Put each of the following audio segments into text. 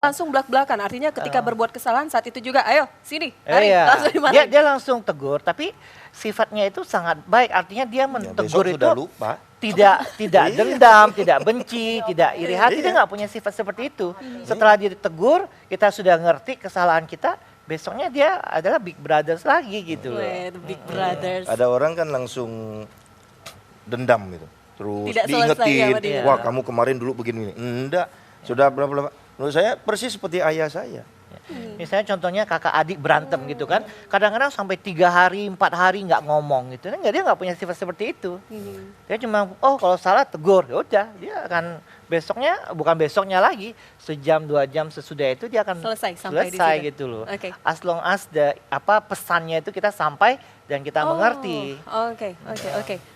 Langsung belak-belakan, artinya ketika berbuat kesalahan saat itu juga, ayo sini, Iya. langsung dimarahin. Dia langsung tegur, tapi sifatnya itu sangat baik. Artinya dia mentegur itu sudah lupa. tidak dendam, tidak benci, tidak iri hati. Dia nggak punya sifat seperti itu. Setelah dia ditegur, kita sudah ngerti kesalahan kita. Besoknya dia adalah big brothers lagi gitu loh. Weh, the Big Brothers. Ada orang kan langsung dendam gitu. Terus Tidak selesai diingetin, sama dia. wah kamu kemarin dulu begini. Enggak, sudah berapa. Menurut saya persis seperti ayah saya. Misalnya contohnya kakak adik berantem gitu kan. Kadang-kadang sampai 3 hari, 4 hari nggak ngomong gitu. Dia nggak punya sifat seperti itu. Dia cuma, oh kalau salah tegur. Ya udah, dia akan besoknya, bukan besoknya lagi. Sejam, 2 jam sesudah itu dia akan Selesai, sampai di selesai situ. gitu loh. Oke. As long as pesannya itu kita sampai dan kita mengerti. Oke.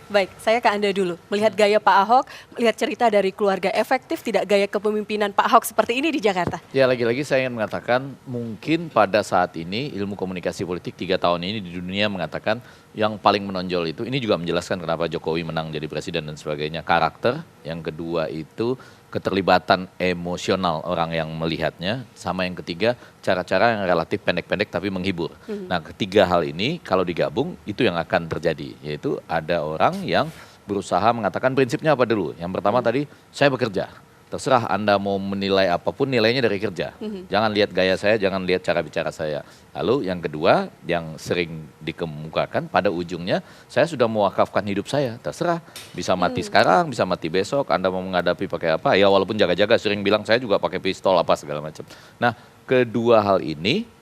Baik, saya ke Anda dulu. Melihat gaya Pak Ahok, melihat cerita dari keluarga efektif, tidak gaya kepemimpinan Pak Ahok seperti ini di Jakarta. Ya lagi-lagi saya ingin mengatakan mungkin pada saat ini ilmu komunikasi politik 3 tahun ini di dunia mengatakan yang paling menonjol itu, ini juga menjelaskan kenapa Jokowi menang jadi presiden dan sebagainya, karakter. Yang kedua itu keterlibatan emosional orang yang melihatnya, sama yang ketiga cara-cara yang relatif pendek-pendek tapi menghibur. Nah ketiga hal ini kalau digabung itu yang akan terjadi, yaitu ada orang yang berusaha mengatakan prinsipnya apa dulu. Yang pertama tadi, saya bekerja. Terserah Anda mau menilai apapun, nilainya dari kerja. Jangan lihat gaya saya, jangan lihat cara bicara saya. Lalu yang kedua, yang sering dikemukakan pada ujungnya, saya sudah mewakafkan hidup saya. Terserah, bisa mati sekarang, bisa mati besok, Anda mau menghadapi pakai apa. Ya walaupun jaga-jaga sering bilang saya juga pakai pistol apa segala macam. Nah kedua hal ini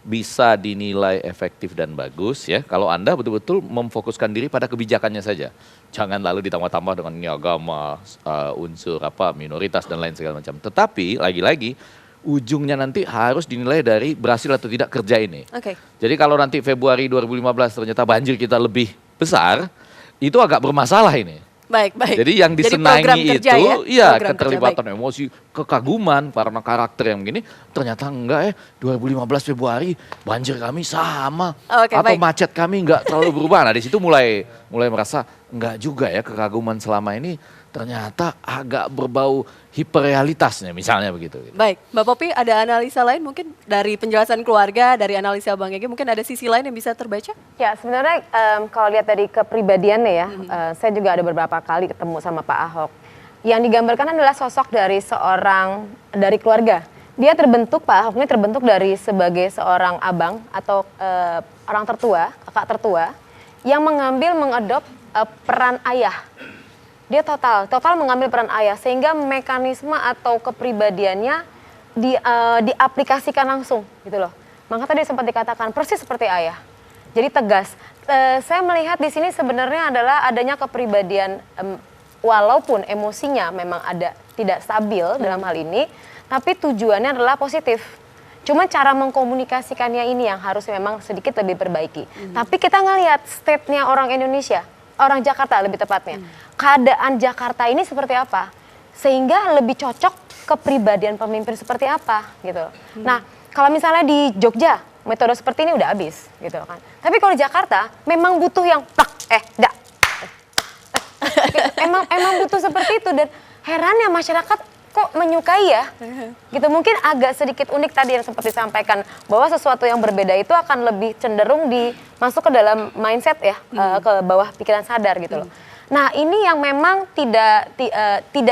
bisa dinilai efektif dan bagus ya kalau Anda betul-betul memfokuskan diri pada kebijakannya saja. Jangan lalu ditambah-tambah dengan ini agama, unsur apa minoritas dan lain segala macam. Tetapi lagi-lagi ujungnya nanti harus dinilai dari berhasil atau tidak kerja ini. Oke. Jadi kalau nanti Februari 2015 ternyata banjir kita lebih besar, itu agak bermasalah ini. Baik. Jadi yang program disenangi kerja itu, ya? Program keterlibatan kerja, emosi, kekaguman karena karakter yang begini, ternyata enggak 2015 Februari banjir kami sama, Oke, atau baik. macet kami enggak terlalu berubah. Nah di situ mulai merasa enggak juga ya kekaguman selama ini ternyata agak berbau hiperrealitasnya misalnya begitu. Baik, Mbak Popi ada analisa lain mungkin dari penjelasan keluarga, dari analisa Bang Egi, mungkin ada sisi lain yang bisa terbaca? Ya sebenarnya kalau lihat dari kepribadiannya ya, saya juga ada beberapa kali ketemu sama Pak Ahok. Yang digambarkan adalah sosok dari dari keluarga. Dia terbentuk, Pak Ahok ini terbentuk dari sebagai seorang abang atau orang tertua, kakak tertua, yang mengadop peran ayah. Dia total mengambil peran ayah sehingga mekanisme atau kepribadiannya diaplikasikan langsung gitu loh. Maka tadi sempat dikatakan persis seperti ayah. Jadi tegas. Saya melihat di sini sebenarnya adalah adanya kepribadian walaupun emosinya memang tidak stabil dalam hal ini, tapi tujuannya adalah positif. Cuma cara mengkomunikasikannya ini yang harus memang sedikit lebih perbaiki. Tapi kita ngelihat state-nya orang Indonesia, orang Jakarta lebih tepatnya. Keadaan Jakarta ini seperti apa? Sehingga lebih cocok kepribadian pemimpin seperti apa gitu. Nah, kalau misalnya di Jogja, metode seperti ini udah habis gitu kan. Tapi kalau di Jakarta memang butuh yang emang butuh seperti itu dan herannya masyarakat kok menyukai ya. Gitu mungkin agak sedikit unik tadi yang seperti disampaikan bahwa sesuatu yang berbeda itu akan lebih cenderung masuk ke dalam mindset ya, ke bawah pikiran sadar gitu loh. Nah ini yang memang tidak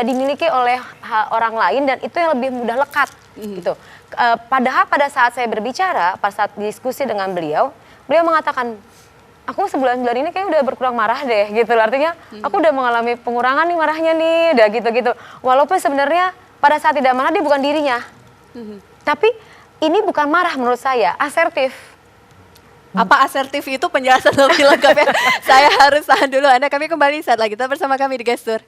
dimiliki oleh orang lain dan itu yang lebih mudah lekat gitu. Padahal pada saat saya berbicara, pada saat diskusi dengan beliau mengatakan, aku sebulan-bulan ini kayaknya udah berkurang marah deh gitu. Artinya aku udah mengalami pengurangan nih marahnya nih, udah gitu-gitu. Walaupun sebenarnya pada saat tidak marah dia bukan dirinya. Tapi ini bukan marah menurut saya, asertif. Apa asertif itu penjelasan lebih lengkap ya? Saya harus tahan dulu. Kami kembali saat lagi. Tetap bersama kami di Gestur.